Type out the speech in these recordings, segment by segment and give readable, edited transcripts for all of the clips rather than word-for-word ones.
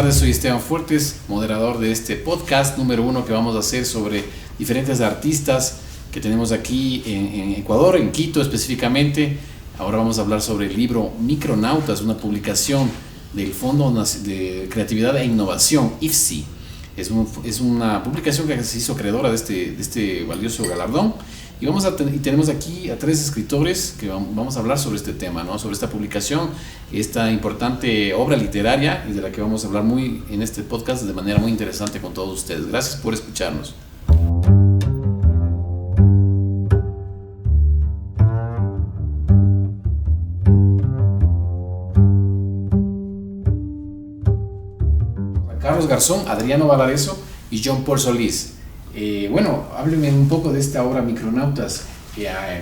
tardes, soy Esteban Fuertes, moderador de este podcast número 1 que vamos a hacer sobre diferentes artistas que tenemos aquí en Ecuador, en Quito específicamente. Ahora vamos a hablar sobre el libro Micronautas, una publicación del Fondo de Creatividad e Innovación, IFCI. Es una publicación que se hizo acreedora de este valioso galardón. Y tenemos aquí a 3 escritores que vamos a hablar sobre este tema, ¿no? Sobre esta publicación, esta importante obra literaria y de la que vamos a hablar en este podcast de manera muy interesante con todos ustedes. Gracias por escucharnos. Carlos Garzón, Adriano Valareso y John Paul Solís. Bueno, háblenme un poco de esta obra Micronautas.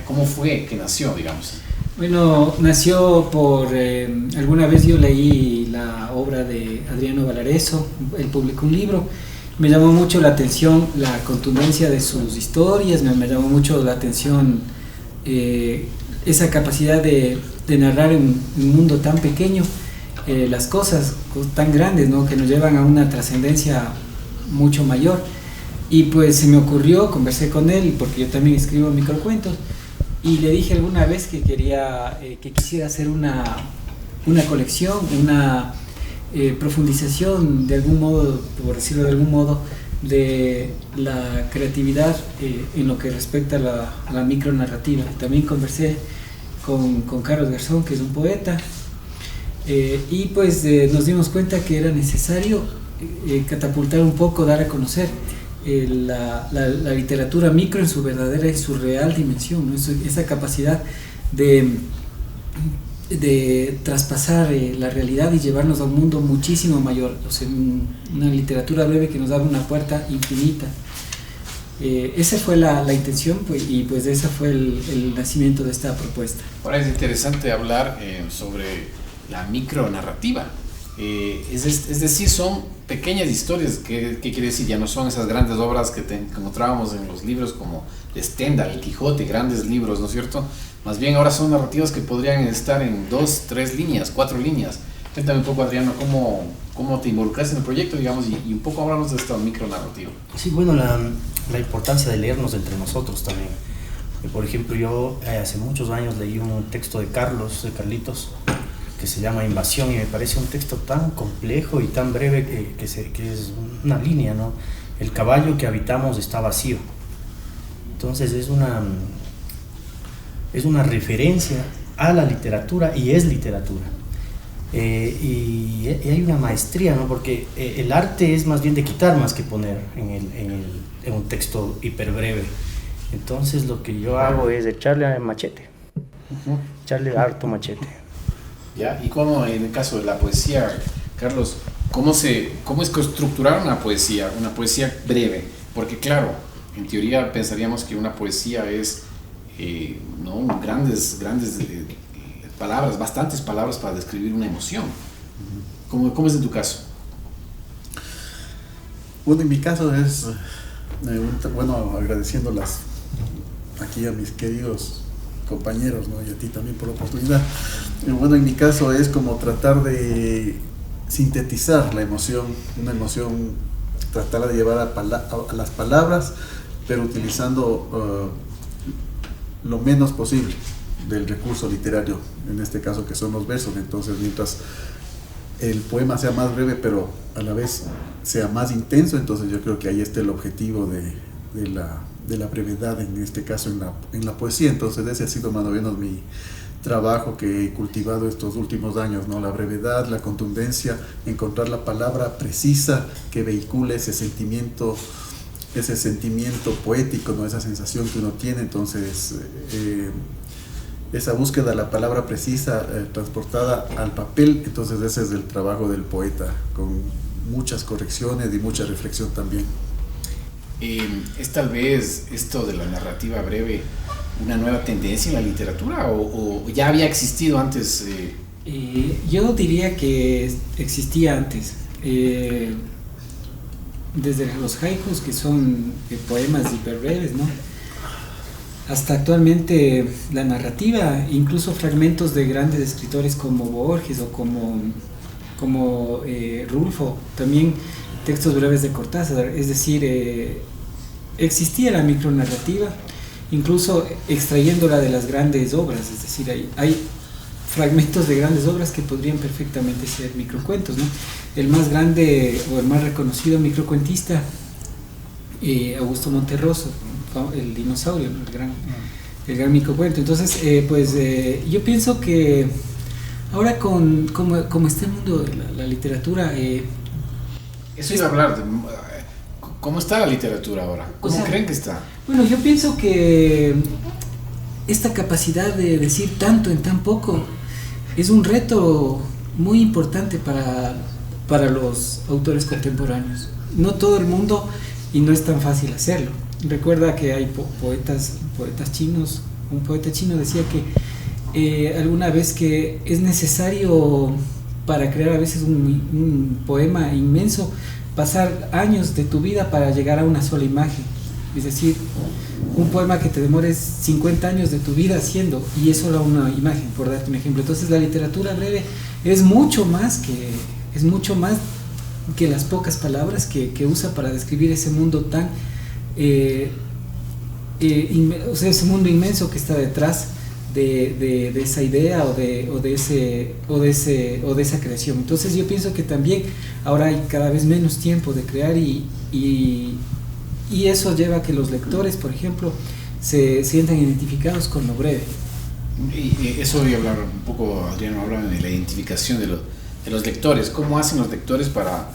¿Cómo fue que nació, digamos? Bueno, nació por... alguna vez yo leí la obra de Adriano Valareso, él publicó un libro. Me llamó mucho la atención la contundencia de sus historias, me llamó mucho la atención esa capacidad de narrar en un mundo tan pequeño las cosas tan grandes, ¿no? Que nos llevan a una trascendencia mucho mayor. Y pues se me ocurrió, conversé con él, porque yo también escribo microcuentos, y le dije alguna vez que quisiera hacer una colección, una profundización de algún modo, por decirlo de algún modo, de la creatividad en lo que respecta a la micronarrativa. También conversé con Carlos Garzón, que es un poeta, y pues nos dimos cuenta que era necesario catapultar un poco, dar a conocer la literatura micro en su verdadera y su real dimensión, ¿no? Esa capacidad de traspasar la realidad y llevarnos a un mundo muchísimo mayor, o sea, una literatura breve que nos abre una puerta infinita. Esa fue la intención, pues, y pues ese fue el nacimiento de esta propuesta. Ahora es interesante hablar sobre la micronarrativa. Es decir, son pequeñas historias. ¿Qué quiere decir? Ya no son esas grandes obras que encontrábamos en los libros como de Stendhal, el Quijote, grandes libros, ¿no es cierto? Más bien ahora son narrativas que podrían estar en 2, 3 líneas, 4 líneas. Cuéntame un poco, Adriano, cómo te involucras en el proyecto, digamos, y un poco hablamos de esta micronarrativa. Sí, bueno, la importancia de leernos entre nosotros también. Por ejemplo, yo hace muchos años leí un texto de Carlitos, que se llama Invasión, y me parece un texto tan complejo y tan breve que es una línea, ¿no? El caballo que habitamos está vacío. Entonces es una referencia a la literatura, y es literatura. Y hay una maestría, ¿no? Porque el arte es más bien de quitar más que poner en un texto hiperbreve. Entonces lo que yo hago es echarle machete, echarle harto machete. ¿Ya? Y cómo en el caso de la poesía, Carlos, ¿cómo es estructurar una poesía breve? Porque claro, en teoría pensaríamos que una poesía es ¿no? grandes palabras, bastantes palabras para describir una emoción. ¿Cómo es en tu caso? Bueno, en mi caso es, agradeciéndolas aquí a mis queridos compañeros, ¿no? Y a ti también por la oportunidad. Bueno, en mi caso es como tratar de sintetizar la emoción, una emoción, tratarla de llevar a las palabras, pero utilizando lo menos posible del recurso literario, en este caso que son los versos. Entonces, mientras el poema sea más breve, pero a la vez sea más intenso, entonces yo creo que ahí está el objetivo de la brevedad, en este caso en la poesía. Entonces ese ha sido más o menos mi trabajo que he cultivado estos últimos años, ¿no? La brevedad, la contundencia, encontrar la palabra precisa que vehicule ese sentimiento poético, ¿no? Esa sensación que uno tiene. Entonces esa búsqueda de la palabra precisa transportada al papel, entonces ese es el trabajo del poeta, con muchas correcciones y mucha reflexión también. ¿Es tal vez esto de la narrativa breve una nueva tendencia en la literatura o ya había existido antes? Yo diría que existía antes. Desde los haikus, que son poemas hiperbreves, ¿no? Hasta actualmente la narrativa, incluso fragmentos de grandes escritores como Borges o como como Rulfo, también textos breves de Cortázar, es decir, existía la micronarrativa, incluso extrayéndola de las grandes obras, es decir, hay fragmentos de grandes obras que podrían perfectamente ser microcuentos, ¿no? El más grande o el más reconocido microcuentista, Augusto Monterroso, el dinosaurio, ¿no? el gran microcuento. Entonces, yo pienso que ahora como está el mundo de la literatura... Eso iba a hablar, ¿cómo está la literatura ahora? ¿Cómo creen que está? Bueno, yo pienso que esta capacidad de decir tanto en tan poco es un reto muy importante para los autores contemporáneos. No todo el mundo, y no es tan fácil hacerlo. Recuerda que hay poetas chinos. Un poeta chino decía que alguna vez que es necesario para crear a veces un poema inmenso pasar años de tu vida para llegar a una sola imagen. Es decir, un poema que te demores 50 años de tu vida haciendo, y es solo una imagen, por darte un ejemplo. Entonces la literatura breve es mucho más que las pocas palabras que usa para describir ese mundo tan ese mundo inmenso que está detrás de esa idea o de esa creación. Entonces yo pienso que también ahora hay cada vez menos tiempo de crear y eso lleva a que los lectores, por ejemplo, se sientan identificados con lo breve. Y eso voy a hablar un poco, Adriano, habla de la identificación de los lectores. ¿Cómo hacen los lectores para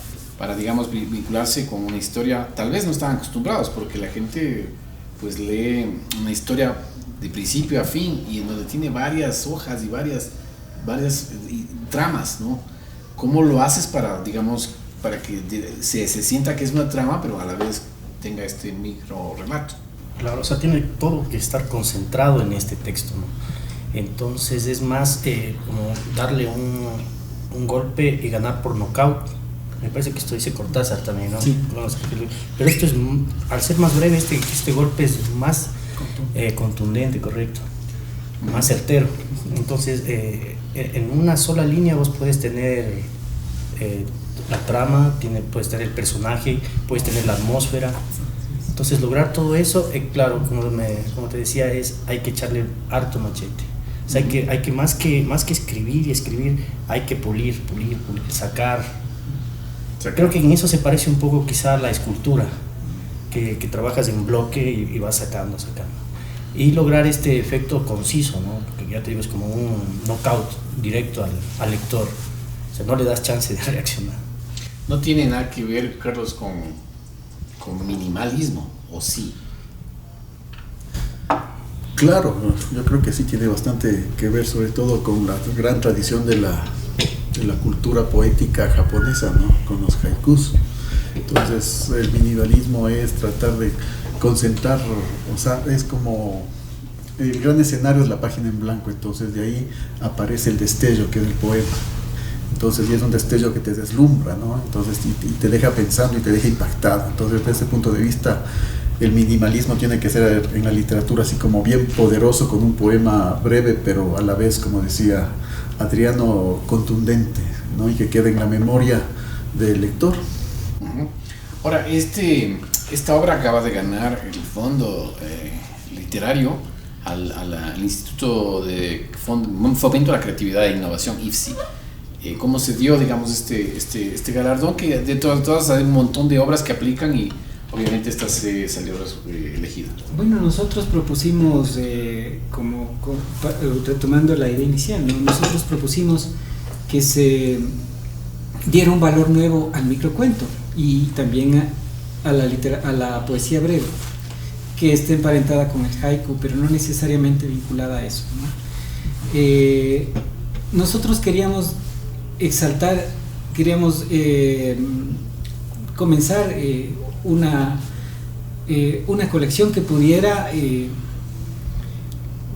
digamos, vincularse con una historia? Tal vez no están acostumbrados, porque la gente pues lee una historia de principio a fin y en donde tiene varias hojas y varias tramas, ¿no? ¿Cómo lo haces para, digamos, para que se sienta que es una trama, pero a la vez tenga este micro relato? Claro, o sea, tiene todo que estar concentrado en este texto, ¿no? Entonces es más como darle un golpe y ganar por nocaut. Me parece que esto dice Cortázar también, ¿no? Sí. Pero esto es, al ser más breve, este golpe es más contundente, correcto, más certero. Entonces, en una sola línea vos puedes tener la trama, puedes tener el personaje, puedes tener la atmósfera. Entonces, lograr todo eso, claro, como te decía, hay que echarle harto machete. O sea, hay que más que escribir y escribir, hay que pulir, sacar. Creo que en eso se parece un poco quizá a la escultura, que trabajas en bloque y vas sacando. Y lograr este efecto conciso, ¿no? Que ya te digo, es como un knockout directo al lector. O sea, no le das chance de reaccionar. No tiene nada que ver, Carlos, con minimalismo, ¿o sí? Claro, yo creo que sí tiene bastante que ver, sobre todo con la gran tradición de la cultura poética japonesa, ¿no? Con los haikus. Entonces el minimalismo es tratar de concentrar, o sea, es como el gran escenario es la página en blanco, entonces de ahí aparece el destello que es el poema. Entonces, y es un destello que te deslumbra, ¿no? Entonces, y te deja pensando y te deja impactado. Entonces, desde ese punto de vista, el minimalismo tiene que ser en la literatura así como bien poderoso, con un poema breve, pero a la vez, como decía Adriano, contundente, ¿no? Y que quede en la memoria del lector. Uh-huh. Ahora, esta obra acaba de ganar el fondo literario al Instituto de Fomento a la Creatividad e Innovación, IFSI. ¿Cómo se dio, digamos, este galardón? Que de todas hay un montón de obras que aplican y obviamente esta se salió elegida. Bueno, nosotros propusimos, retomando la idea inicial, ¿no? Nosotros propusimos que se diera un valor nuevo al microcuento y también a la poesía breve, que esté emparentada con el haiku, pero no necesariamente vinculada a eso, ¿no? Nosotros queríamos comenzar una colección que pudiera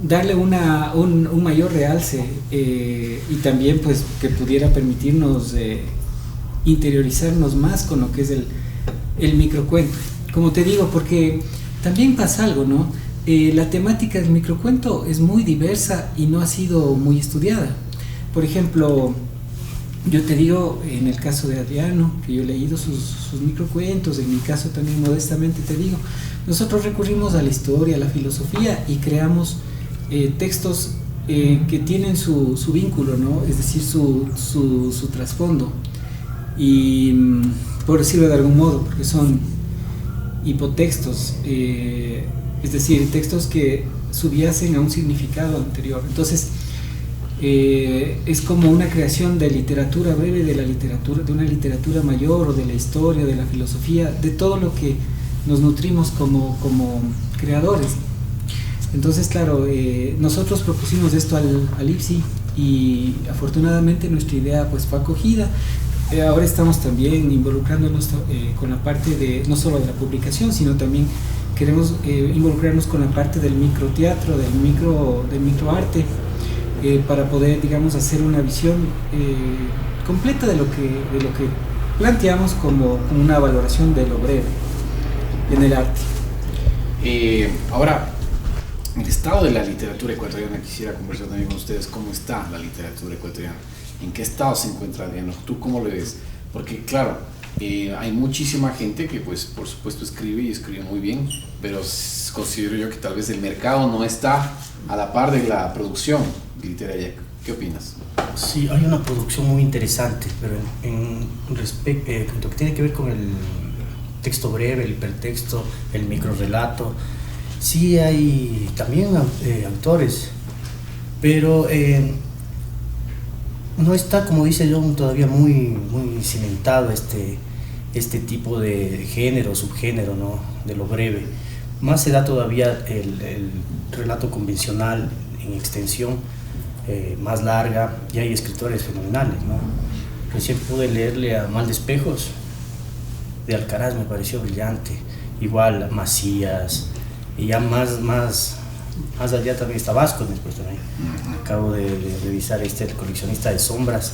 darle un mayor realce y también pues que pudiera permitirnos interiorizarnos más con lo que es el microcuento. Como te digo, porque también pasa algo, ¿no? La temática del microcuento es muy diversa y no ha sido muy estudiada. Por ejemplo, yo te digo, en el caso de Adriano, que yo he leído sus microcuentos, en mi caso también modestamente te digo, nosotros recurrimos a la historia, a la filosofía y creamos textos que tienen su vínculo, ¿no? Es decir, su trasfondo. Y por decirlo de algún modo, porque son hipotextos, es decir, textos que subyacen a un significado anterior. Entonces, es como una creación de literatura breve, de una literatura mayor, o de la historia, de la filosofía, de todo lo que nos nutrimos como creadores. Entonces, claro, nosotros propusimos esto al IPSI y afortunadamente nuestra idea pues fue acogida. Ahora estamos también involucrándonos con la parte de, no solo de la publicación, sino también queremos involucrarnos con la parte del microteatro, del microarte, para poder, digamos, hacer una visión completa de lo que planteamos como una valoración de lo breve en el arte. Ahora, el estado de la literatura ecuatoriana, quisiera conversar también con ustedes. ¿Cómo está la literatura ecuatoriana? ¿En qué estado se encuentra, Adriano? ¿Tú cómo lo ves? Porque claro, hay muchísima gente que pues por supuesto escribe y escribe muy bien, pero considero yo que tal vez el mercado no está a la par de la producción literaria. ¿Qué opinas? Sí, hay una producción muy interesante, pero en lo que tiene que ver con el texto breve, el hipertexto, el microrrelato, sí hay también autores, pero no está, como dice John, todavía muy cimentado este tipo de género, subgénero, ¿no? De lo breve. Más se da todavía el relato convencional en extensión más larga, y hay escritores fenomenales, ¿no? Recién pude leerle a Mal de Espejos de Alcaraz, me pareció brillante, igual Macías, y ya más allá también está Vázquez después también. Acabo de revisar el coleccionista de sombras,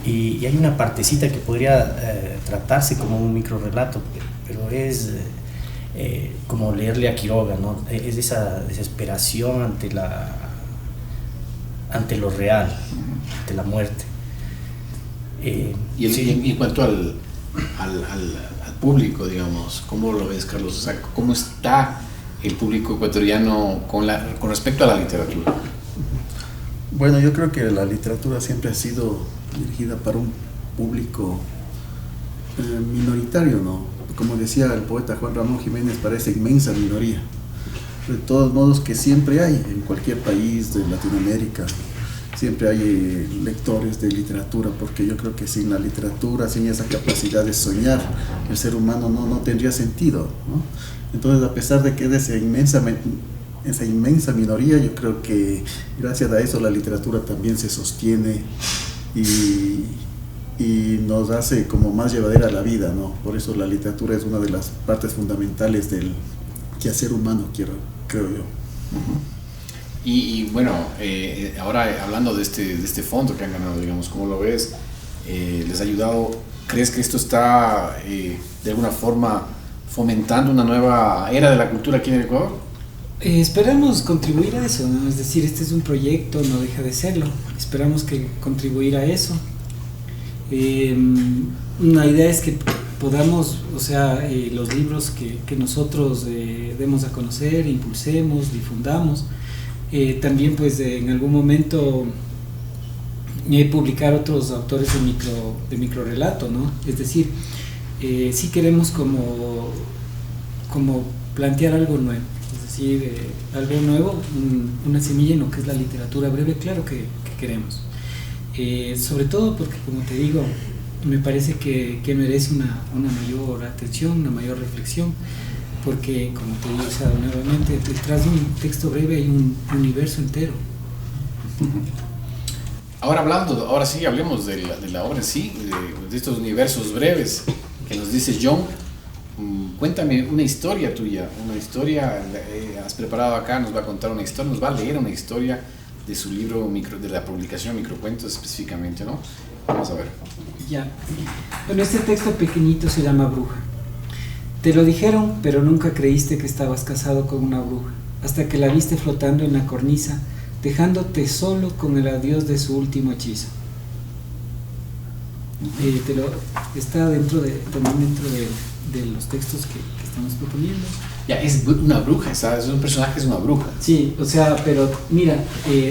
y hay una partecita que podría tratarse como un microrrelato, pero es como leerle a Quiroga, ¿no? Es esa desesperación ante lo real, ante la muerte. Y sí. en cuanto al público, digamos, ¿cómo lo ves, Carlos? O sea, ¿cómo está el público ecuatoriano con respecto a la literatura? Bueno, yo creo que la literatura siempre ha sido dirigida para un público minoritario, ¿no? Como decía el poeta Juan Ramón Jiménez, para esa inmensa minoría. De todos modos, que siempre hay en cualquier país de Latinoamérica, siempre hay lectores de literatura, porque yo creo que sin la literatura, sin esa capacidad de soñar, el ser humano no tendría sentido, ¿no? Entonces, a pesar de que es esa inmensa minoría, yo creo que gracias a eso la literatura también se sostiene y nos hace como más llevadera la vida, ¿no? Por eso la literatura es una de las partes fundamentales del quehacer humano, creo yo. Y bueno, ahora hablando de este fondo que han ganado, digamos, ¿cómo lo ves? ¿Les ha ayudado? ¿Crees que esto está de alguna forma fomentando una nueva era de la cultura aquí en el Ecuador? Esperamos contribuir a eso, ¿no? Es decir, este es un proyecto, no deja de serlo. Esperamos que contribuir a eso. Una idea es que podamos, o sea, los libros que nosotros demos a conocer, impulsemos, difundamos, también pues en algún momento publicar otros autores de microrelato, ¿no? Es decir, sí queremos como plantear algo nuevo, es decir, algo nuevo, una semilla en lo que es la literatura breve, claro que queremos. Sobre todo porque, como te digo, me parece que merece una mayor atención, una mayor reflexión, porque, como te digo, o sea, nuevamente, detrás de un texto breve hay un universo entero. Ahora sí, hablemos de la obra en sí, de estos universos breves que nos dice John. Cuéntame una historia tuya, has preparado acá, nos va a contar una historia, nos va a leer una historia de su libro, de la publicación Microcuentos específicamente, ¿no? Vamos a ver. Ya. Bueno, este texto pequeñito se llama Bruja. Te lo dijeron, pero nunca creíste que estabas casado con una bruja, hasta que la viste flotando en la cornisa, dejándote solo con el adiós de su último hechizo. está también dentro de los textos que estamos proponiendo. Ya, es una bruja, ¿sabes? Es un personaje, es una bruja. Sí, o sea, pero mira,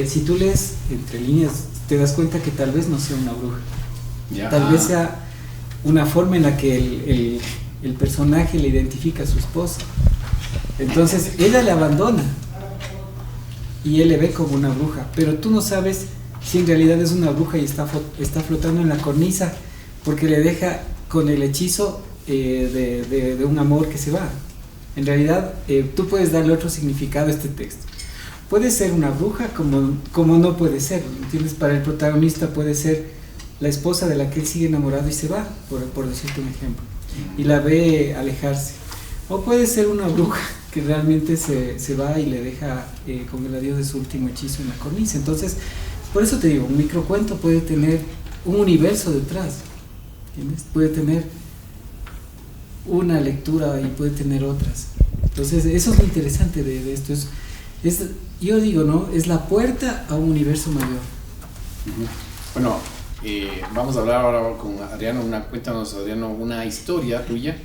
si tú lees entre líneas, te das cuenta que tal vez no sea una bruja. Ya. Tal vez sea una forma en la que el personaje le identifica a su esposa. Entonces ella le abandona y él le ve como una bruja, pero tú no sabes si en realidad es una bruja y está flotando en la cornisa porque le deja con el hechizo de un amor que se va. En realidad tú puedes darle otro significado a este texto. Puede ser una bruja como no puede ser, ¿entiendes? Para el protagonista puede ser la esposa de la que él sigue enamorado y se va, por decirte un ejemplo, y la ve alejarse. O puede ser una bruja que realmente se va y le deja con el adiós de su último hechizo en la cornisa. Entonces, por eso te digo, un microcuento puede tener un universo detrás, ¿entiendes? Puede tener una lectura y puede tener otras. Entonces, eso es lo interesante de esto. Yo digo, ¿no? Es la puerta a un universo mayor. Bueno, vamos a hablar ahora con Adriano. Cuéntanos, Adriano, una historia tuya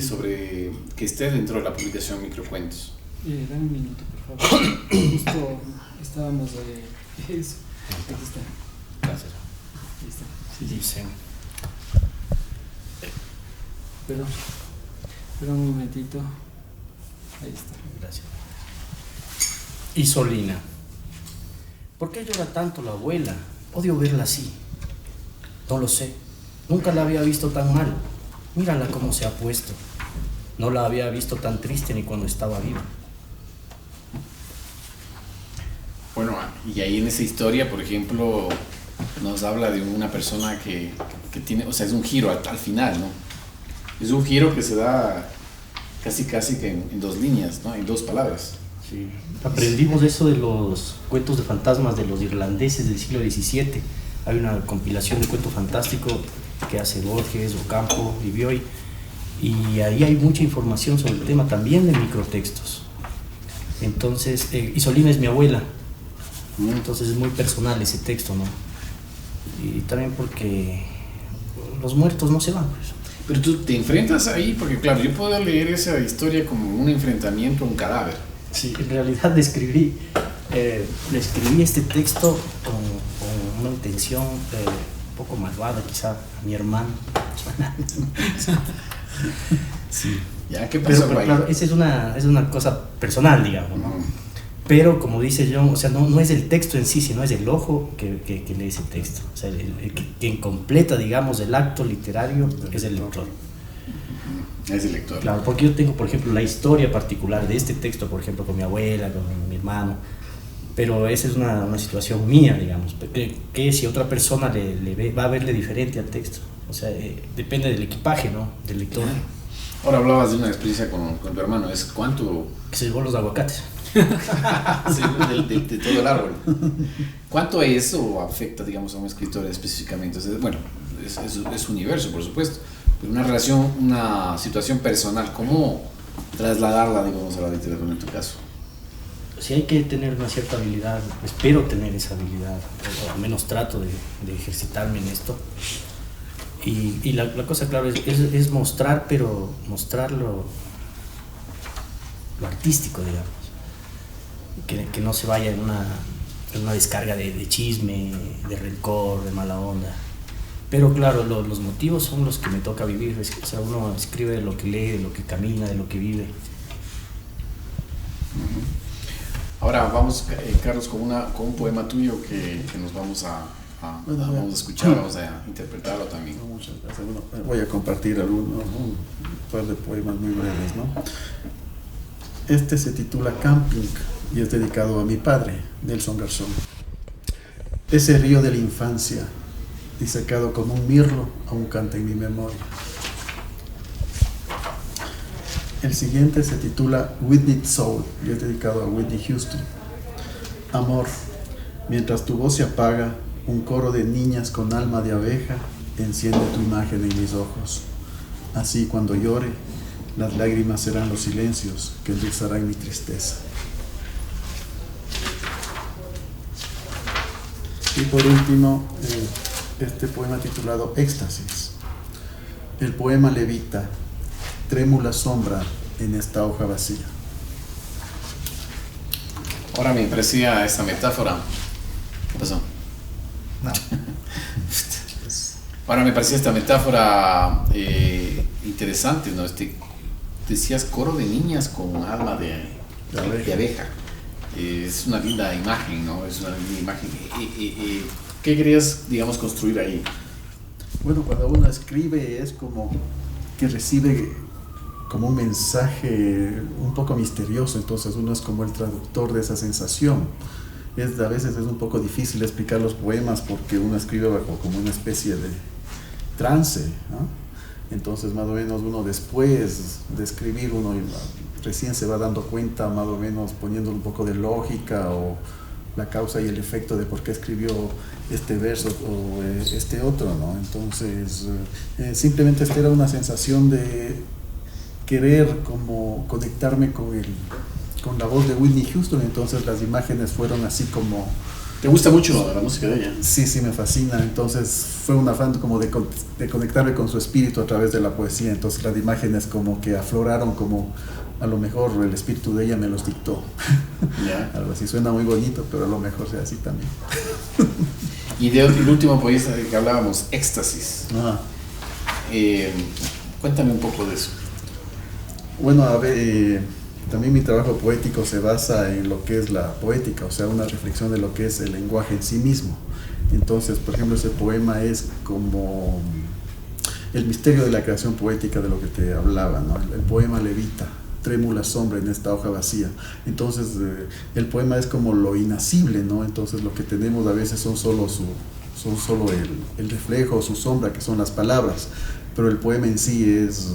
sobre que esté dentro de la publicación Microcuentos. Dame un minuto, por favor. Justo estábamos de eso. Aquí está. Gracias. Ahí está. Sí, sí. Perdón un momentito. Ahí está. Gracias. Isolina. ¿Por qué llora tanto la abuela? Odio verla así. No lo sé. Nunca la había visto tan mal. Mírala cómo se ha puesto. No la había visto tan triste ni cuando estaba viva. Bueno, y ahí en esa historia, por ejemplo, nos habla de una persona que tiene, o sea, es un giro al final, ¿no? Es un giro que se da casi que en dos líneas, ¿no? En dos palabras. Sí. Aprendimos eso de los cuentos de fantasmas de los irlandeses del siglo XVII. Hay una compilación de cuento fantástico que hace Borges, Ocampo y Bioy, y ahí hay mucha información sobre el tema, también de microtextos. Entonces, Isolina es mi abuela, entonces es muy personal ese texto, ¿no? Y también porque los muertos no se van, pues. Pero tú te enfrentas ahí, porque claro, yo puedo leer esa historia como un enfrentamiento a un cadáver. Sí, en realidad le escribí este texto con una intención un poco malvada, quizá, a mi hermano. Sí. ¿Ya? ¿Qué pasó pero ahí? claro, esa es una cosa personal, digamos, ¿no? Pero como dice John, o sea, no es el texto en sí, sino es el ojo que lee ese texto. O sea, quien completa, digamos, el acto literario es el lector. Es el lector. Claro, porque yo tengo, por ejemplo, la historia particular de este texto, por ejemplo, con mi abuela, con mi hermano, pero esa es una situación mía, digamos, que si otra persona va a verle diferente al texto. O sea, depende del equipaje, ¿no? Del lector. Ahora hablabas de una experiencia con tu hermano, ¿es cuánto? Que se llevó los aguacates. Sí, de todo el árbol. ¿Cuánto eso afecta, digamos, a un escritor específicamente? O sea, bueno, es universo, por supuesto, pero una situación personal, ¿cómo trasladarla, digamos, a la literatura en tu caso? Sí, hay que tener una cierta habilidad, espero tener esa habilidad, o al menos trato de ejercitarme en esto. Y la cosa, claro, es mostrar, pero mostrar lo artístico, digamos. Que no se vaya en una descarga de chisme, de rencor, de mala onda. Pero claro, los motivos son los que me toca vivir. O sea, uno escribe de lo que lee, de lo que camina, de lo que vive. Ahora vamos, Carlos, con un poema tuyo que nos vamos a escuchar, vamos a interpretarlo también. Muchas gracias. Bueno, voy a compartir un par de poemas muy breves, ¿no? Este se titula Camping y es dedicado a mi padre, Nelson Garzón. Ese río de la infancia, disecado como un mirlo, aún canta en mi memoria. El siguiente se titula Whitney Soul y es dedicado a Whitney Houston. Amor, mientras tu voz se apaga, un coro de niñas con alma de abeja enciende tu imagen en mis ojos. Así cuando llore, las lágrimas serán los silencios que endulzarán mi tristeza. Y por último, este poema titulado Éxtasis. El poema levita, trémula sombra en esta hoja vacía. Ahora me parecía esta metáfora. ¿Qué pasó? No. Ahora me parecía esta metáfora interesante, ¿no? Decías coro de niñas con alma de abeja. Es una linda imagen, ¿no? Es una linda imagen. ¿Qué querías, digamos, construir ahí? Bueno, cuando uno escribe es como que recibe como un mensaje un poco misterioso, entonces uno es como el traductor de esa sensación. A veces es un poco difícil explicar los poemas porque uno escribe bajo como una especie de trance, ¿no? Entonces más o menos uno después de escribir, uno recién se va dando cuenta, más o menos poniendo un poco de lógica o la causa y el efecto de por qué escribió este verso o este otro, ¿no? Entonces simplemente esta era una sensación de querer como conectarme con la voz de Whitney Houston, entonces las imágenes fueron así como... ¿Te gusta mucho la música de ella? Sí, me fascina, entonces fue un afán como de conectarme con su espíritu a través de la poesía, entonces las imágenes como que afloraron, como a lo mejor el espíritu de ella me los dictó. Yeah. Algo así, suena muy bonito, pero a lo mejor sea así también. Y del último poema del que hablábamos, Éxtasis. Cuéntame un poco de eso. Bueno, a ver, también mi trabajo poético se basa en lo que es la poética, o sea, una reflexión de lo que es el lenguaje en sí mismo. Entonces, por ejemplo, ese poema es como el misterio de la creación poética de lo que te hablaba, ¿no? El poema levita, trémula sombra en esta hoja vacía. Entonces, el poema es como lo inacible, ¿no? Entonces, lo que tenemos a veces son solo el reflejo, su sombra, que son las palabras, pero el poema en sí es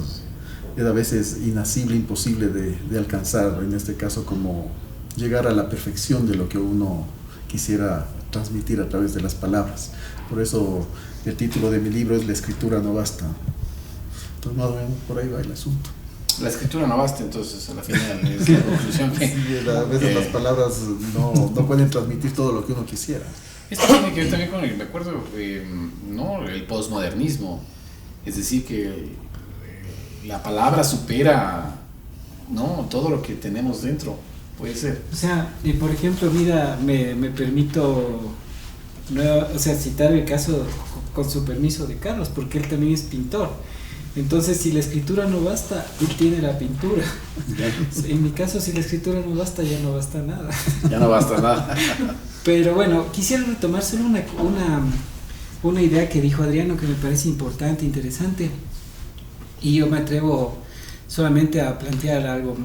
a veces inacible, imposible de alcanzar, en este caso como llegar a la perfección de lo que uno quisiera transmitir a través de las palabras. Por eso el título de mi libro es La escritura no basta. Entonces más o menos por ahí va el asunto. La escritura no basta, entonces a la final es la conclusión que... Sí, a veces las palabras no pueden transmitir todo lo que uno quisiera. Esto tiene que ver también con me acuerdo, ¿no? El posmodernismo, es decir que la palabra supera, ¿no? Todo lo que tenemos dentro, puede ser. O sea, por ejemplo, mira, me permito citar el caso con su permiso de Carlos, porque él también es pintor. Entonces, si la escritura no basta, él tiene la pintura. En mi caso, si la escritura no basta, ya no basta nada. Ya no basta nada. Pero bueno, quisiera retomar solo una idea que dijo Adriano que me parece importante, interesante. Y yo me atrevo solamente a plantear algo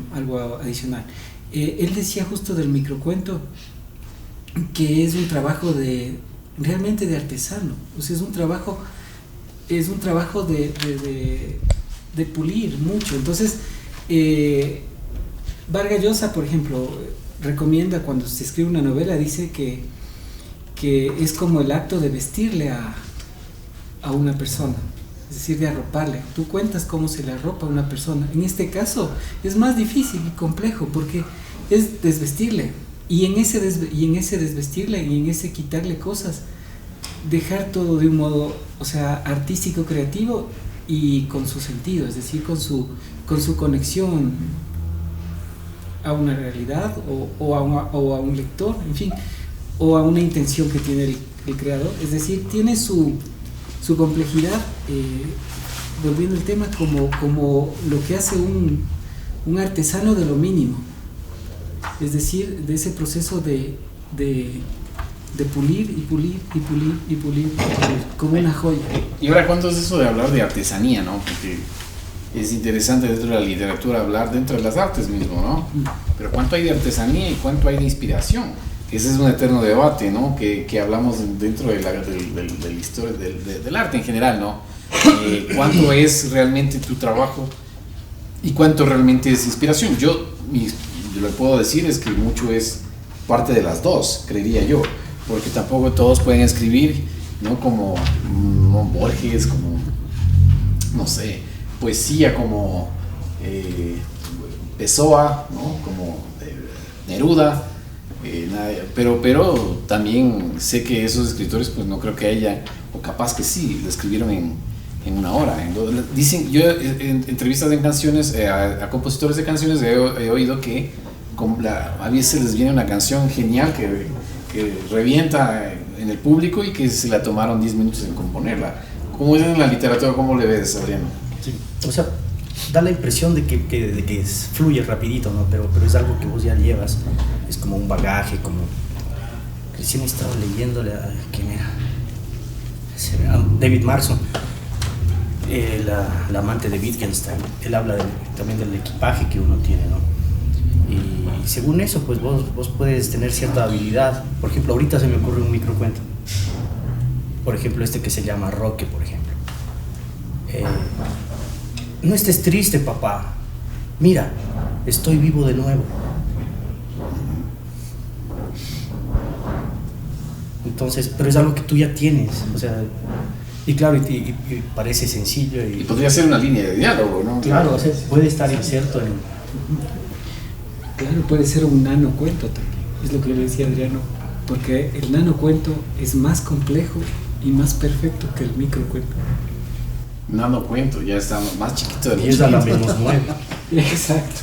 adicional. Él decía justo del microcuento que es un trabajo realmente de artesano. O sea, es un trabajo de pulir mucho. Entonces, Vargas Llosa, por ejemplo, recomienda cuando se escribe una novela, dice que es como el acto de vestirle a una persona. Es decir, de arroparle. Tú cuentas cómo se le arropa a una persona. En este caso es más difícil y complejo porque es desvestirle. Y en ese desvestirle y en ese quitarle cosas, dejar todo de un modo, o sea, artístico, creativo y con su sentido, es decir, con su conexión a una realidad o a un lector, en fin, o a una intención que tiene el creador. Es decir, tiene su complejidad, volviendo al tema, como lo que hace un artesano de lo mínimo, es decir, de ese proceso de pulir y pulir y pulir y pulir, como una joya. Y ahora, ¿cuánto es eso de hablar de artesanía, no? Porque es interesante dentro de la literatura hablar dentro de las artes mismo, ¿no? Pero ¿cuánto hay de artesanía y cuánto hay de inspiración? Ese es un eterno debate, ¿no? Que hablamos dentro de la historia del arte en general, ¿no? ¿Cuánto es realmente tu trabajo y cuánto realmente es inspiración? Yo lo que puedo decir es que mucho es parte de las dos, creería yo, porque tampoco todos pueden escribir, ¿no? Como Borges, como, no sé, poesía como Pessoa, ¿no? Como Neruda. Pero también sé que esos escritores pues no creo que haya o capaz que sí, lo escribieron en una hora. Dicen, yo en entrevistas en canciones, a compositores de canciones he oído que a veces les viene una canción genial que revienta en el público y que se la tomaron 10 minutos en componerla. ¿Cómo es en la literatura? ¿Cómo le ves, Adriano? Sí. O sea, da la impresión de que fluye rapidito, ¿no? Pero es algo que vos ya llevas, es como un bagaje, como... Recién he estado leyéndole a... ¿Quién era? David Marson, la amante de Wittgenstein. Él habla también del equipaje que uno tiene, ¿no? Y según eso, pues vos puedes tener cierta habilidad. Por ejemplo, ahorita se me ocurre un microcuento. Por ejemplo, este que se llama Roque, por ejemplo. No estés triste, papá. Mira, estoy vivo de nuevo. Entonces, pero es algo que tú ya tienes, o sea, y claro, y parece sencillo. Y podría ser una línea de diálogo, ¿no? Claro, o sea, puede estar inserto en... Claro, puede ser un nanocuento también, es lo que le decía Adriano, porque el nanocuento es más complejo y más perfecto que el microcuento. Nanocuento, ya está más chiquito de lo Y es a la menos 9. Exacto.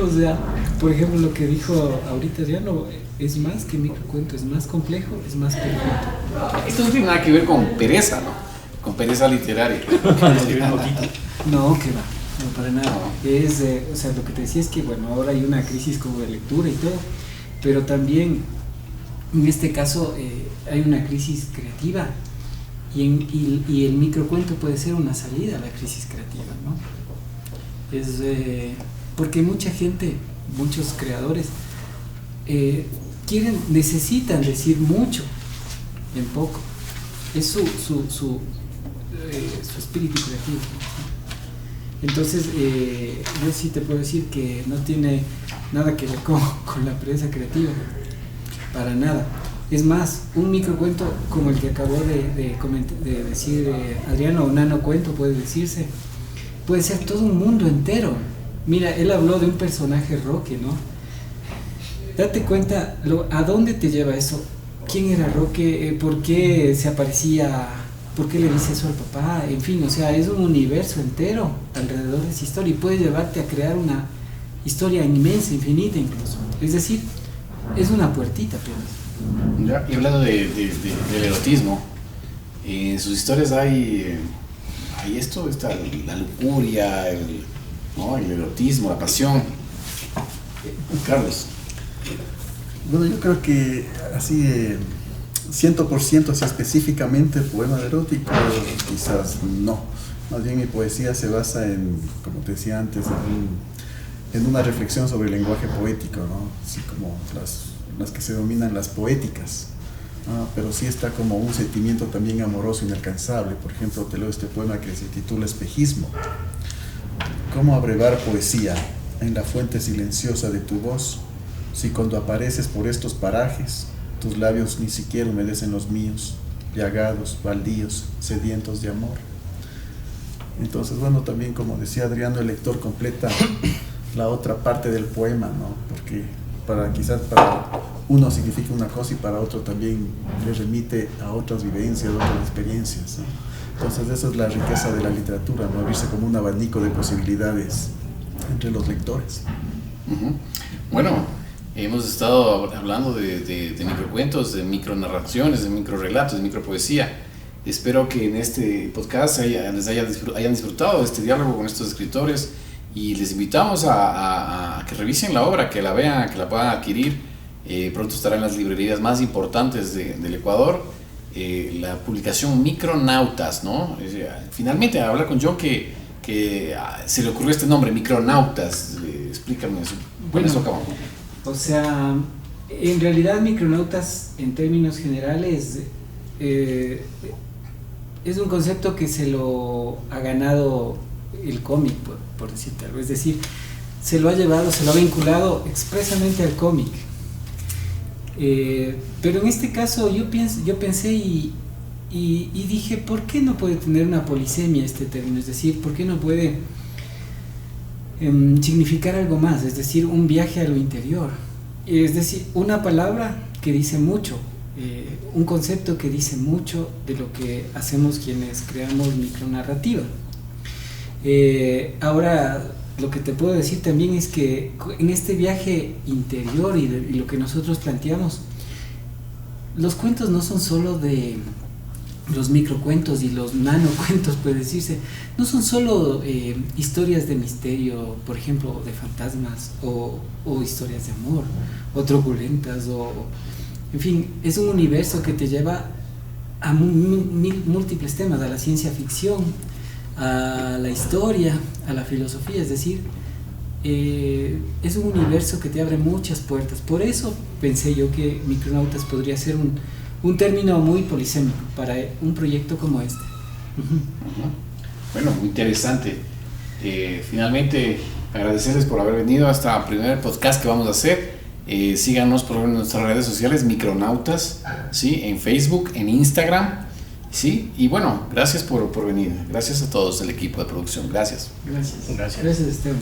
O sea, por ejemplo, lo que dijo ahorita Adriano es más que microcuento, es más complejo, es más perfecto. Esto no tiene nada que ver con pereza, ¿no? Con pereza literaria. No, que va, no para nada. Es, o sea, lo que te decía es que, bueno, ahora hay una crisis como de lectura y todo, pero también, en este caso, hay una crisis creativa y el microcuento puede ser una salida a la crisis creativa, ¿no? Porque mucha gente, muchos creadores, necesitan decir mucho en poco. Es su espíritu creativo. Entonces, yo sí te puedo decir que no tiene nada que ver con la pereza creativa, para nada. Es más, un microcuento como el que acabó de decir Adriano, un nanocuento puede decirse, puede ser todo un mundo entero. Mira, él habló de un personaje Roque, ¿no? Date cuenta, ¿a dónde te lleva eso? ¿Quién era Roque? ¿Por qué se aparecía? ¿Por qué le dice eso al papá? En fin, o sea, es un universo entero alrededor de esa historia y puede llevarte a crear una historia inmensa, infinita incluso. Es decir, es una puertita apenas. Ya, y hablando del erotismo, en sus historias hay esto, está la lujuria, el erotismo, la pasión. Carlos. Bueno, yo creo que así 100% así específicamente poema erótico, quizás no. Más bien mi poesía se basa en, como te decía antes, en una reflexión sobre el lenguaje poético, ¿no? Así como las que se denominan las poéticas, ¿no? Pero sí está como un sentimiento también amoroso inalcanzable. Por ejemplo, te leo este poema que se titula Espejismo. ¿Cómo abrevar poesía en la fuente silenciosa de tu voz, si cuando apareces por estos parajes, tus labios ni siquiera humedecen los míos, llagados, baldíos, sedientos de amor? Entonces, bueno, también como decía Adriano, el lector completa la otra parte del poema, ¿no? Porque quizás para uno significa una cosa y para otro también le remite a otras vivencias, a otras experiencias, ¿no? Entonces, esa es la riqueza de la literatura, ¿no? Abrirse como un abanico de posibilidades entre los lectores. Uh-huh. Bueno, hemos estado hablando de microcuentos, de micronarraciones, de microrelatos, de micropoesía. Espero que en este podcast hayan disfrutado de este diálogo con estos escritores y les invitamos a que revisen la obra, que la vean, que la puedan adquirir. Pronto estará en las librerías más importantes del Ecuador. La publicación Micronautas, ¿no? Finalmente, hablar con John que se le ocurrió este nombre, Micronautas. Explícame eso. Bueno, eso acabamos. O sea, en realidad Micronautas, en términos generales, es un concepto que se lo ha ganado el cómic, por decirte algo. Es decir, se lo ha vinculado expresamente al cómic. Pero en este caso yo pensé y dije, ¿por qué no puede tener una polisemia este término? Es decir, ¿por qué no puede significar algo más? Es decir, un viaje a lo interior. Es decir, una palabra que dice mucho un concepto que dice mucho de lo que hacemos quienes creamos micronarrativa. Ahora, lo que te puedo decir también es que en este viaje interior y lo que nosotros planteamos, los cuentos no son solo de los microcuentos y los nanocuentos, puede decirse, no son solo historias de misterio, por ejemplo, de fantasmas o historias de amor, o truculentas, en fin, es un universo que te lleva a múltiples temas, a la ciencia ficción, a la historia, a la filosofía, es decir, es un universo que te abre muchas puertas. Por eso pensé yo que Micronautas podría ser un término muy polisémico para un proyecto como este. Bueno, muy interesante. Finalmente, agradecerles por haber venido a este primer podcast que vamos a hacer. Síganos por nuestras redes sociales, Micronautas, ¿sí? En Facebook, en Instagram, ¿sí? Y bueno, gracias por venir. Gracias a todos el equipo de producción. Gracias. Gracias, Esteban.